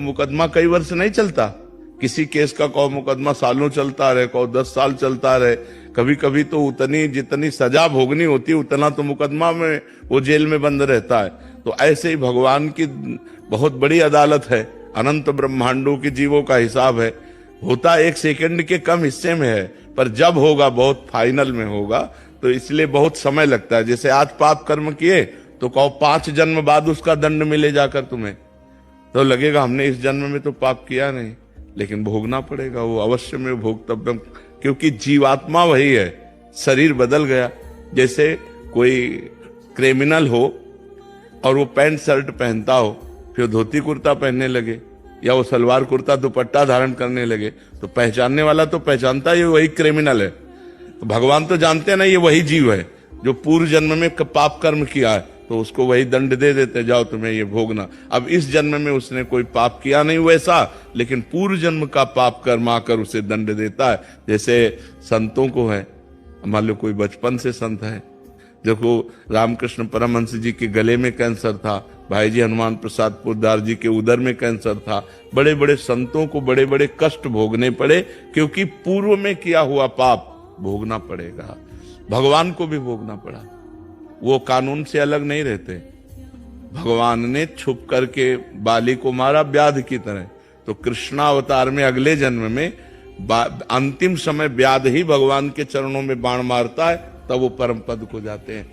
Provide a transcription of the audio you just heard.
मुकदमा कई वर्ष नहीं चलता। किसी केस का कहो मुकदमा सालों चलता रहे, कहो 10 साल चलता रहे, कभी कभी तो उतनी जितनी सजा भोगनी होती है उतना तो मुकदमा में वो जेल में बंद रहता है। तो ऐसे ही भगवान की बहुत बड़ी अदालत है, अनंत ब्रह्मांडों के जीवों का हिसाब है। होता एक सेकंड के कम हिस्से में है, पर जब होगा बहुत फाइनल में होगा, तो इसलिए बहुत समय लगता है। जैसे आज पाप कर्म किए तो कहो 5 जन्म बाद उसका दंड मिले जाकर तुम्हें, तो लगेगा हमने इस जन्म में तो पाप किया नहीं, लेकिन भोगना पड़ेगा, वो अवश्य में भोगतव्यम, क्योंकि जीवात्मा वही है, शरीर बदल गया। जैसे कोई क्रिमिनल हो और वो पैंट शर्ट पहनता हो, फिर धोती कुर्ता पहनने लगे या वो सलवार कुर्ता दुपट्टा धारण करने लगे, तो पहचानने वाला तो पहचानता है वही क्रिमिनल है। तो भगवान तो जानते हैं ना ये वही जीव है जो पूर्व जन्म में पाप कर्म किया है, तो उसको वही दंड दे देते, जाओ तुम्हें ये भोगना। अब इस जन्म में उसने कोई पाप किया नहीं वैसा, लेकिन पूर्व जन्म का पाप कर्म आकर उसे दंड देता है। जैसे संतों को है, मान लो कोई बचपन से संत है, देखो रामकृष्ण परमहंस जी के गले में कैंसर था, भाई जी हनुमान प्रसाद पोद्दार जी के उदर में कैंसर था। बड़े बड़े संतों को बड़े बड़े कष्ट भोगने पड़े, क्योंकि पूर्व में किया हुआ पाप भोगना पड़ेगा। भगवान को भी भोगना पड़ा, वो कानून से अलग नहीं रहते। भगवान ने छुप करके बाली को मारा व्याध की तरह, तो कृष्णावतार में अगले जन्म में अंतिम समय व्याध ही भगवान के चरणों में बाण मारता है, तब वो परम पद को जाते हैं।